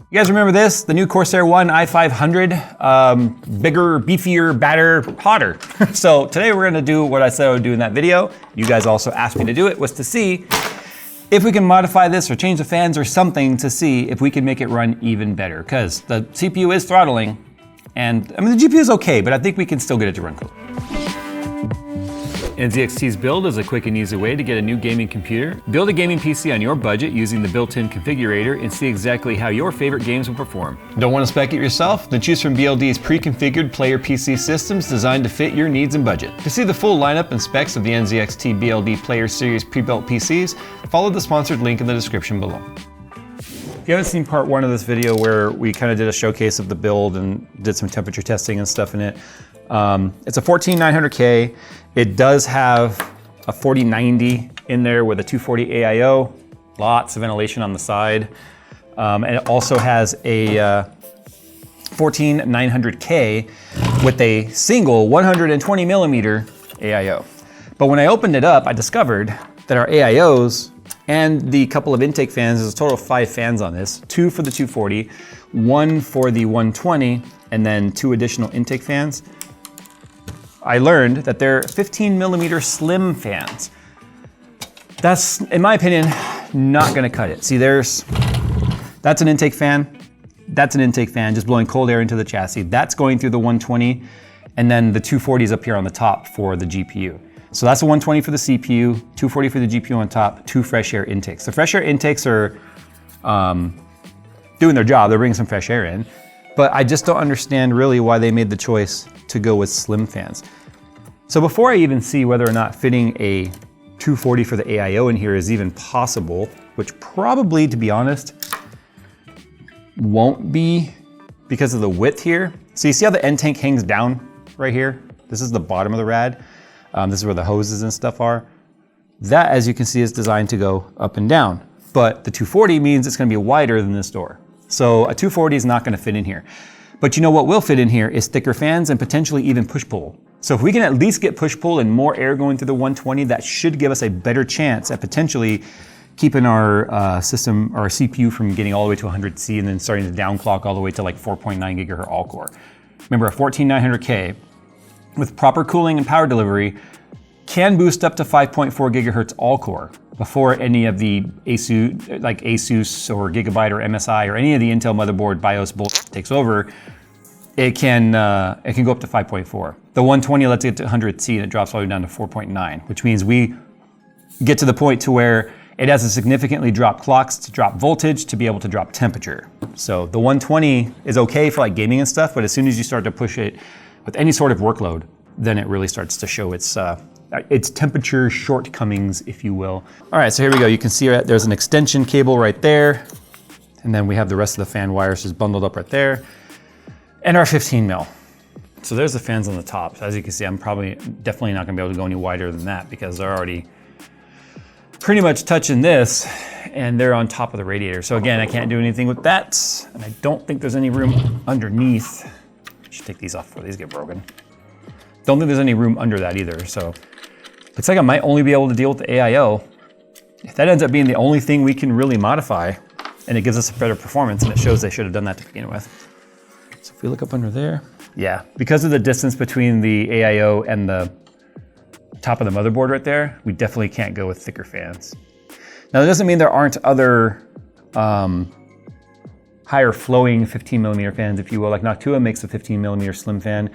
You guys remember this? The new Corsair One i500, bigger, beefier, badder, hotter. So today we're gonna do what I said I would do in that video. You guys also asked me to do it, was to see if we can modify this or change the fans or something to see if we can make it run even better. Because the CPU is throttling, and I mean the GPU is okay, but I think we can still get it to run cool. NZXT's build is a quick and easy way to get a new gaming computer. Build a gaming PC on your budget using the built-in configurator and see exactly how your favorite games will perform. Don't want to spec it yourself? Then choose from BLD's pre-configured player PC systems designed to fit your needs and budget. To see the full lineup and specs of the NZXT BLD Player Series pre-built PCs, follow the sponsored link in the description below. If you haven't seen part one of this video where we kind of did a showcase of the build and did some temperature testing and stuff in it, it's a 14900K. It does have a 4090 in there with a 240 AIO, lots of ventilation on the side. And it also has a 14900K with a single 120 millimeter AIO. But when I opened it up, I discovered that our AIOs and the couple of intake fans, there's a total of 5 fans on this, 2 for the 240, 1 for the 120, and then 2 additional intake fans. I learned that they're 15 millimeter slim fans. That's, in my opinion, not gonna cut it. See, that's an intake fan, that's an intake fan, just blowing cold air into the chassis. That's going through the 120, and then the 240 is up here on the top for the GPU. So that's a 120 for the CPU, 240 for the GPU on top, 2 fresh air intakes. The fresh air intakes are doing their job, they're bringing some fresh air in, but I just don't understand really why they made the choice to go with slim fans. So before I even see whether or not fitting a 240 for the AIO in here is even possible, which probably, to be honest, won't be because of the width here. So you see how the end tank hangs down right here? This is the bottom of the rad. This is where the hoses and stuff are. That, as you can see, is designed to go up and down. But the 240 means it's gonna be wider than this door. So a 240 is not gonna fit in here. But you know what will fit in here is thicker fans and potentially even push-pull. So if we can at least get push-pull and more air going through the 120, that should give us a better chance at potentially keeping our system, or our CPU from getting all the way to 100C and then starting to downclock all the way to like 4.9 gigahertz all-core. Remember, a 14900K with proper cooling and power delivery can boost up to 5.4 gigahertz all-core before any of the ASUS, like Asus or Gigabyte or MSI or any of the Intel motherboard BIOS bullshit takes over. It can go up to 5.4. The 120 lets it get to 100C and it drops all the way down to 4.9, which means we get to the point to where it has to significantly drop clocks to drop voltage to be able to drop temperature. So the 120 is okay for like gaming and stuff, but as soon as you start to push it with any sort of workload, then it really starts to show its temperature shortcomings, if you will. All right, so here we go. You can see there's an extension cable right there. And then we have the rest of the fan wires just bundled up right there. And our 15 mil. So there's the fans on the top. So as you can see, I'm definitely not gonna be able to go any wider than that because they're already pretty much touching this and they're on top of the radiator. So again, I can't do anything with that. And I don't think there's any room underneath. I should take these off before these get broken. Don't think there's any room under that either. So looks like I might only be able to deal with the AIO. If that ends up being the only thing we can really modify and it gives us a better performance, and it shows they should have done that to begin with. So if we look up under there, yeah, because of the distance between the AIO and the top of the motherboard right there, we definitely can't go with thicker fans. Now that doesn't mean there aren't other higher flowing 15 millimeter fans, if you will. Like Noctua makes a 15 millimeter slim fan,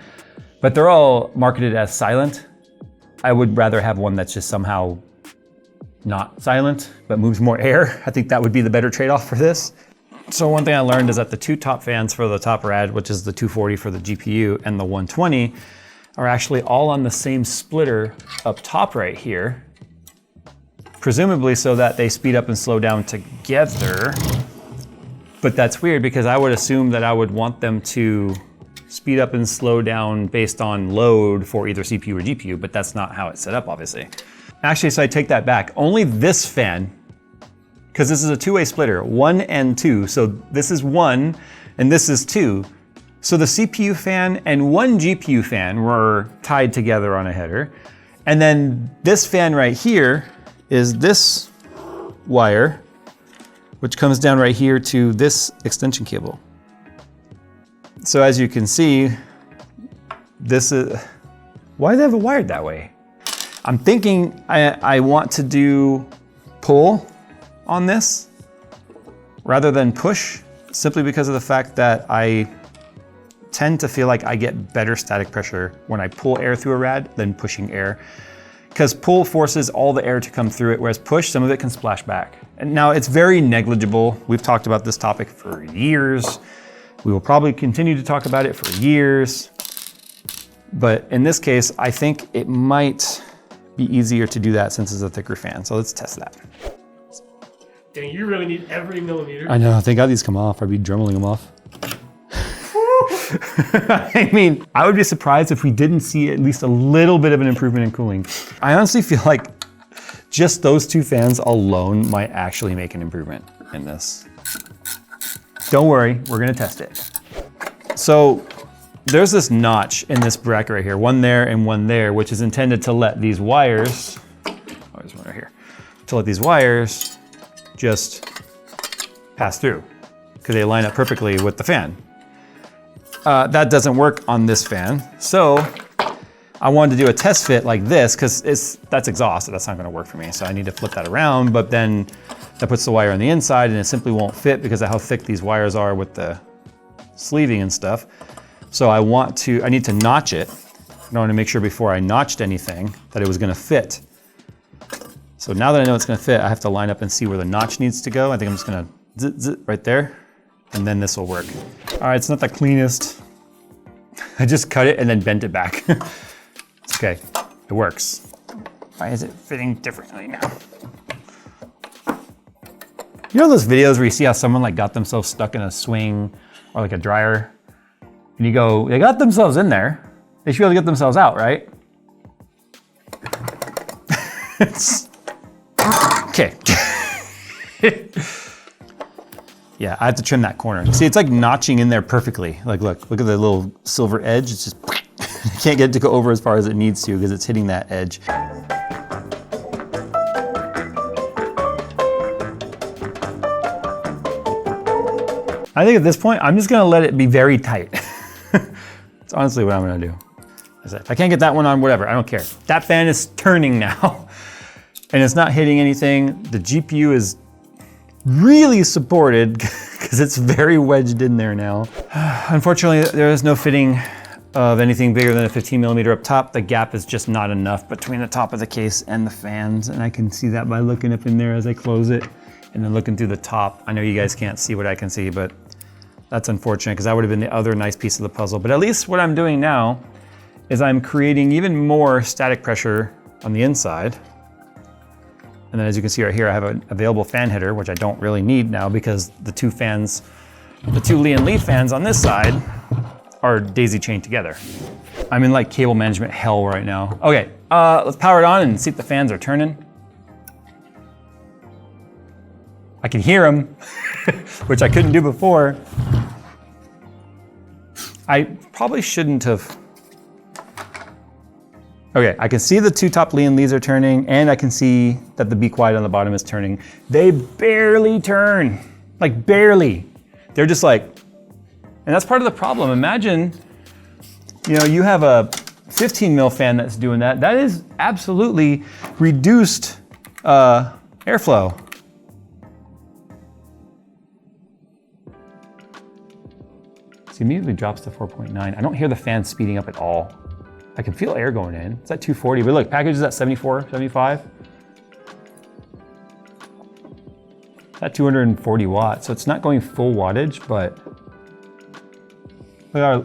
but they're all marketed as silent. I would rather have one that's just somehow not silent, but moves more air. I think that would be the better trade-off for this. So one thing I learned is that the 2 top fans for the top rad, which is the 240 for the GPU and the 120, are actually all on the same splitter up top right here, presumably so that they speed up and slow down together. But that's weird because I would assume that I would want them to speed up and slow down based on load for either CPU or GPU, but that's not how it's set up, obviously. Actually, so I take that back. Only this fan, because this is a 2-way splitter, 1 and 2. So this is 1 and this is 2. So the CPU fan and 1 GPU fan were tied together on a header. And then this fan right here is this wire which comes down right here to this extension cable. So as you can see, this is, why do they have it wired that way? I'm thinking I want to do pull on this rather than push, simply because of the fact that I tend to feel like I get better static pressure when I pull air through a rad than pushing air. Because pull forces all the air to come through it, whereas push, some of it can splash back. And now it's very negligible. We've talked about this topic for years. We will probably continue to talk about it for years. But in this case, I think it might be easier to do that since it's a thicker fan. So let's test that. Dang, you really need every millimeter. I know, thank God these come off. I'd be dremeling them off. I mean, I would be surprised if we didn't see at least a little bit of an improvement in cooling. I honestly feel like just those two fans alone might actually make an improvement in this. Don't worry, we're gonna test it. So there's this notch in this bracket right here, one there and one there, which is intended to let these wires, oh, there's one right here, to let these wires just pass through because they line up perfectly with the fan. That doesn't work on this fan. So I wanted to do a test fit like this because that's exhaust, so that's not gonna work for me. So I need to flip that around, but then that puts the wire on the inside and it simply won't fit because of how thick these wires are with the sleeving and stuff. So I need to notch it. I want to make sure before I notched anything that it was gonna fit. So now that I know it's gonna fit, I have to line up and see where the notch needs to go. I think I'm just gonna zit, zit right there, and then this will work. All right, it's not the cleanest. I just cut it and then bent it back. It's okay, it works. Why is it fitting differently now? You know those videos where you see how someone like got themselves stuck in a swing or like a dryer? And you go, they got themselves in there. They should be able to get themselves out, right? Okay. Yeah, I have to trim that corner. See, it's like notching in there perfectly. Like, look at the little silver edge. It's just, you can't get it to go over as far as it needs to because it's hitting that edge. I think at this point, I'm just gonna let it be very tight. That's honestly what I'm gonna do. If I can't get that one on, whatever, I don't care. That fan is turning now and it's not hitting anything. The GPU is really supported because it's very wedged in there now. Unfortunately, there is no fitting of anything bigger than a 15 millimeter up top. The gap is just not enough between the top of the case and the fans. And I can see that by looking up in there as I close it and then looking through the top. I know you guys can't see what I can see, but that's unfortunate because that would have been the other nice piece of the puzzle. But at least what I'm doing now is I'm creating even more static pressure on the inside. And then as you can see right here, I have an available fan header, which I don't really need now because the two Lee and Lee fans on this side are daisy chained together. I'm in like cable management hell right now. Okay, let's power it on and see if the fans are turning. I can hear them, which I couldn't do before. I probably shouldn't have. Okay, I can see the two top Lee and Lees are turning, and I can see that the Be Quiet on the bottom is turning. They barely turn, like barely. They're just like, and that's part of the problem. Imagine, you have a 15 mil fan that's doing that. That is absolutely reduced airflow. See, immediately drops to 4.9. I don't hear the fan speeding up at all. I can feel air going in. It's at 240, but look, package is at 74, 75. It's at 240 watts, so it's not going full wattage, but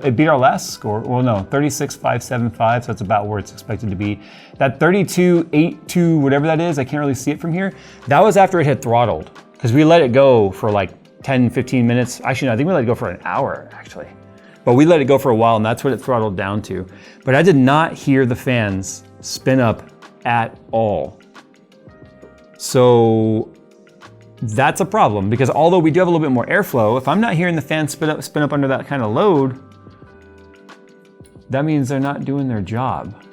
it beat our last score. Well, no, 36,575, so it's about where it's expected to be. That 32.82, whatever that is, I can't really see it from here. That was after it had throttled, because we let it go for like 10, 15 minutes. Actually, no, I think we let it go for an hour, actually. But we let it go for a while, and that's what it throttled down to. But I did not hear the fans spin up at all. So that's a problem, because although we do have a little bit more airflow, if I'm not hearing the fans spin up under that kind of load, that means they're not doing their job.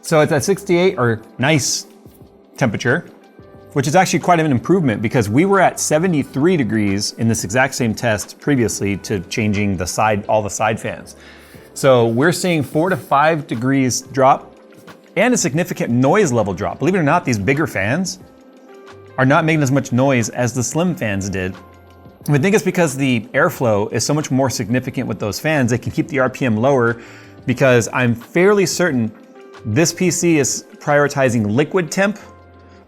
So it's at 68, or nice temperature. which is actually quite an improvement because we were at 73 degrees in this exact same test previously to changing all the side fans. So we're seeing 4 to 5 degrees drop and a significant noise level drop. Believe it or not, these bigger fans are not making as much noise as the slim fans did. I think it's because the airflow is so much more significant with those fans. They can keep the RPM lower because I'm fairly certain this PC is prioritizing liquid temp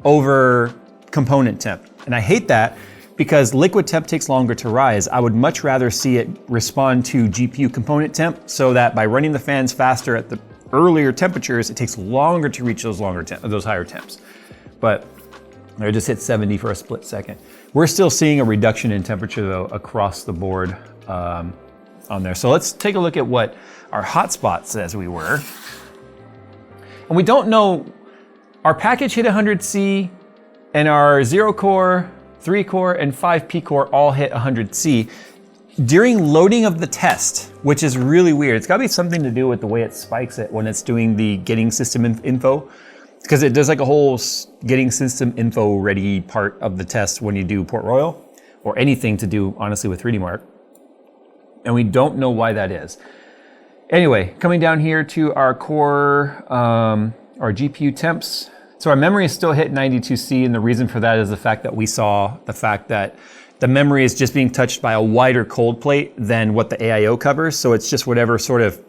over component temp. And I hate that because liquid temp takes longer to rise. I would much rather see it respond to GPU component temp so that by running the fans faster at the earlier temperatures, it takes longer to reach those higher temps. But I just hit 70 for a split second. We're still seeing a reduction in temperature though across the board on there. So let's take a look at what our hotspot says we were. And we don't know, our package hit 100C and our 0 core, 3 core, and 5P core all hit 100C. During loading of the test, which is really weird, it's gotta be something to do with the way it spikes it when it's doing the getting system info, because it does like a whole getting system info ready part of the test when you do Port Royal, or anything to do honestly with 3D Mark. And we don't know why that is. Anyway, coming down here to our core, our GPU temps. So our memory is still hit 92C, and the reason for that is the fact that we saw the fact that the memory is just being touched by a wider cold plate than what the AIO covers. So it's just whatever sort of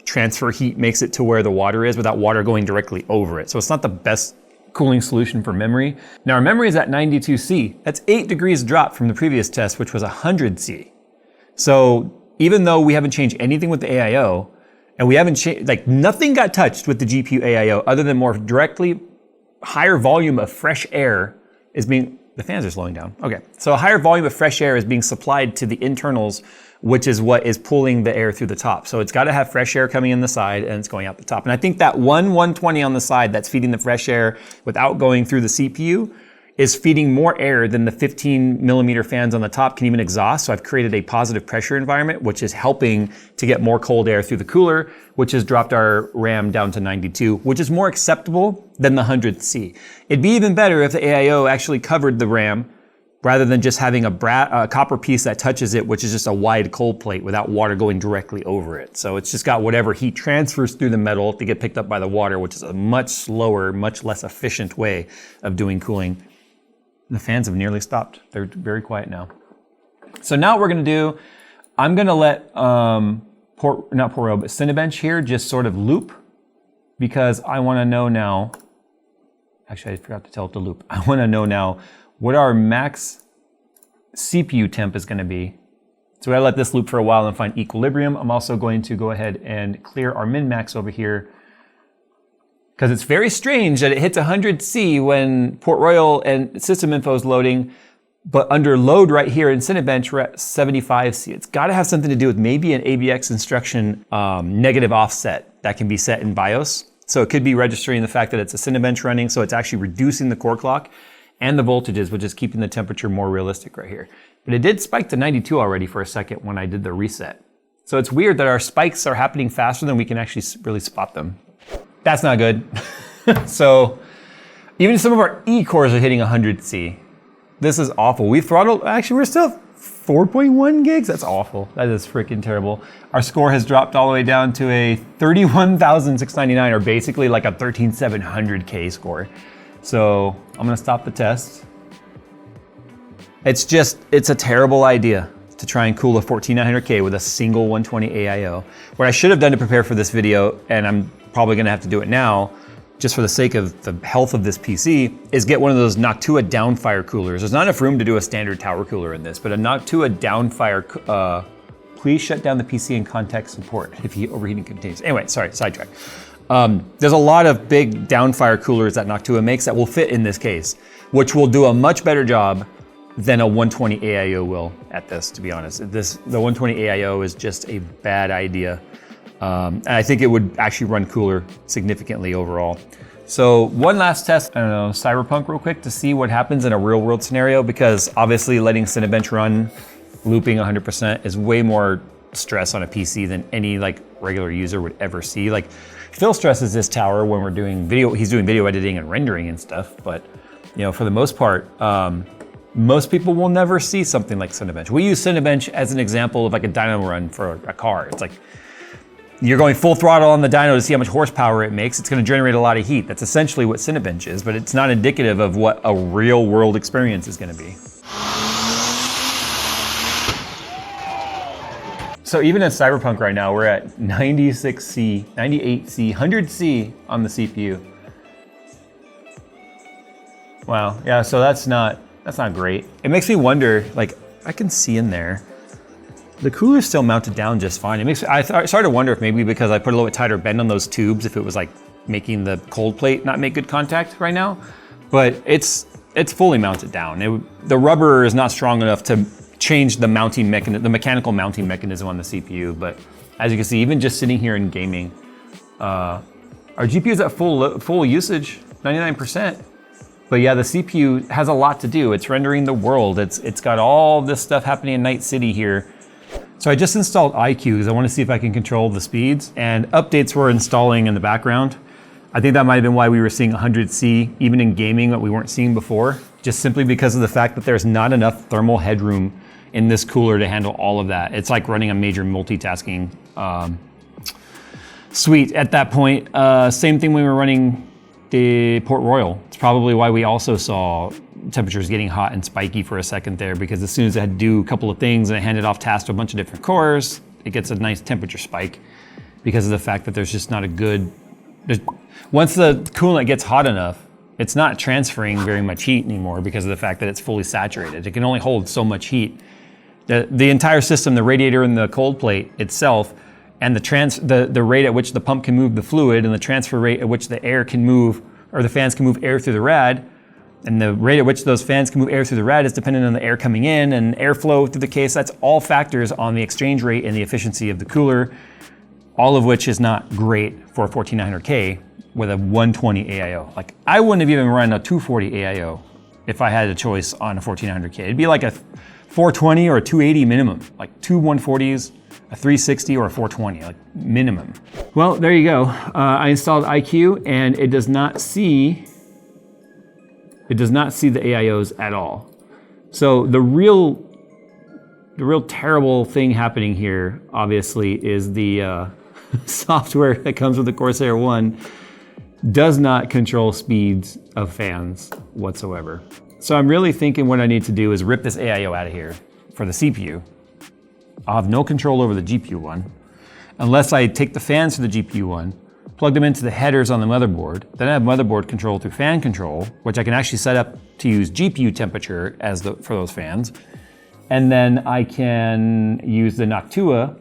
transfer heat makes it to where the water is without water going directly over it. So it's not the best cooling solution for memory. Now our memory is at 92C. That's 8 degrees drop from the previous test, which was 100C. So even though we haven't changed anything with the AIO, and we haven't changed, like nothing got touched with the GPU AIO other than more directly higher volume of fresh air is being, the fans are slowing down. Okay, so a higher volume of fresh air is being supplied to the internals, which is what is pulling the air through the top. So it's gotta have fresh air coming in the side and it's going out the top. And I think that 120 on the side that's feeding the fresh air without going through the CPU is feeding more air than the 15 millimeter fans on the top can even exhaust. So I've created a positive pressure environment, which is helping to get more cold air through the cooler, which has dropped our RAM down to 92, which is more acceptable than the 100C. It'd be even better if the AIO actually covered the RAM rather than just having a copper piece that touches it, which is just a wide cold plate without water going directly over it. So it's just got whatever heat transfers through the metal to get picked up by the water, which is a much slower, much less efficient way of doing cooling. The fans have nearly stopped. They're very quiet now. So now what we're gonna do, I'm gonna let, not Port Royal, but Cinebench here just sort of loop, because I wanna know now, actually I forgot to tell it to loop. I wanna know now what our max CPU temp is gonna be. So I let this loop for a while and find equilibrium. I'm also going to go ahead and clear our min-max over here, because it's very strange that it hits 100C when Port Royal and system info is loading, but under load right here in Cinebench, we're at 75C. It's gotta have something to do with maybe an ABX instruction negative offset that can be set in BIOS. So it could be registering the fact that it's a Cinebench running, so it's actually reducing the core clock and the voltages, which is keeping the temperature more realistic right here. But it did spike to 92 already for a second when I did the reset. So it's weird that our spikes are happening faster than we can actually really spot them. That's not good. So even some of our E cores are hitting 100C. This is awful. We throttled, actually we're still 4.1 gigs. That's awful. That is freaking terrible. Our score has dropped all the way down to a 31,699, or basically like a 13,700K score. So I'm gonna stop the test. It's a terrible idea to try and cool a 14900K with a single 120 AIO. What I should have done to prepare for this video, and I'm probably gonna have to do it now, just for the sake of the health of this PC, is get one of those Noctua downfire coolers. There's not enough room to do a standard tower cooler in this, but a Noctua downfire, please shut down the PC and contact support if overheating continues. Anyway, sorry, sidetrack. There's a lot of big downfire coolers that Noctua makes that will fit in this case, which will do a much better job than a 120 AIO will at this, to be honest. The 120 AIO is just a bad idea. And I think it would actually run cooler significantly overall. So one last test, I don't know, Cyberpunk real quick to see what happens in a real world scenario, because obviously letting Cinebench run looping 100% is way more stress on a PC than any like regular user would ever see. Like Phil stresses this tower when we're doing video, he's doing video editing and rendering and stuff, but you know, for the most part, most people will never see something like Cinebench. We use Cinebench as an example of like a dyno run for a car. It's like you're going full throttle on the dyno to see how much horsepower it makes. It's going to generate a lot of heat. That's essentially what Cinebench is, but it's not indicative of what a real world experience is going to be. So even in Cyberpunk right now, we're at 96C, 98C, 100C on the CPU. Wow, yeah, so that's not great. It makes me wonder, like, I can see in there, the cooler's still mounted down just fine. I started to wonder if maybe because I put a little bit tighter bend on those tubes, if it was like making the cold plate not make good contact right now. But it's fully mounted down. The rubber is not strong enough to change the mounting mechanism, the mechanical mounting mechanism on the CPU. But as you can see, even just sitting here in gaming, our GPU is at full usage, 99%. But yeah, the CPU has a lot to do. It's rendering the world. It's got all this stuff happening in Night City here. So I just installed iQ because I want to see if I can control the speeds, and updates were installing in the background. I think that might have been why we were seeing 100C even in gaming that we weren't seeing before, just simply because of the fact that there's not enough thermal headroom in this cooler to handle all of that. It's like running a major multitasking suite at that point. Same thing when we were running the Port Royal. It's probably why we also saw temperatures getting hot and spiky for a second there, because as soon as I had to do a couple of things and I handed off tasks to a bunch of different cores, it gets a nice temperature spike because of the fact that there's just not a good, once the coolant gets hot enough, it's not transferring very much heat anymore because of the fact that it's fully saturated. It can only hold so much heat. The entire system, the radiator and the cold plate itself, and the rate at which the pump can move the fluid, and the transfer rate at which the air can move, or the fans can move air through the rad, and the rate at which those fans can move air through the rad is dependent on the air coming in and airflow through the case. That's all factors on the exchange rate and the efficiency of the cooler, all of which is not great for a 14900K with a 120 AIO. Like, I wouldn't have even run a 240 AIO if I had a choice on a 14900K. It'd be like a 420 or a 280 minimum, like two 140s, a 360 or a 420, like minimum. Well, there you go. I installed iQ and it does not see the AIOs at all. So the real terrible thing happening here, obviously, is the software that comes with the Corsair One does not control speeds of fans whatsoever. So I'm really thinking what I need to do is rip this AIO out of here for the CPU. I'll have no control over the GPU one, unless I take the fans for the GPU one, plug them into the headers on the motherboard, then I have motherboard control through fan control, which I can actually set up to use GPU temperature for those fans. And then I can use the Noctua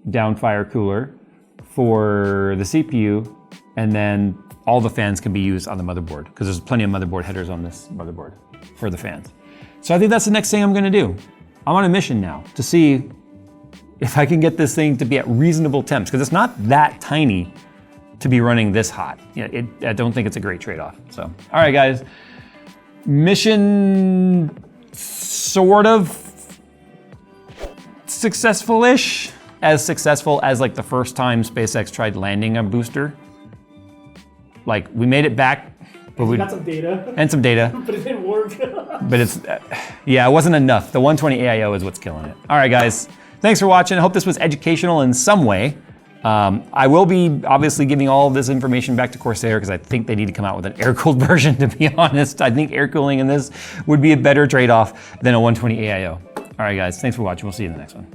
downfire cooler for the CPU, and then all the fans can be used on the motherboard, because there's plenty of motherboard headers on this motherboard for the fans. So I think that's the next thing I'm gonna do. I'm on a mission now to see if I can get this thing to be at reasonable temps, because it's not that tiny to be running this hot. Yeah, I don't think it's a great trade-off. So, all right, guys. Mission sort of successful-ish. As successful as like the first time SpaceX tried landing a booster. Like, we made it back, but we got some data. And some data. But it didn't work. But it's, yeah, it wasn't enough. The 120 AIO is what's killing it. All right, guys. Thanks for watching. I hope this was educational in some way. I will be obviously giving all of this information back to Corsair because I think they need to come out with an air-cooled version, to be honest. I think air cooling in this would be a better trade-off than a 120 AIO. All right, guys. Thanks for watching. We'll see you in the next one.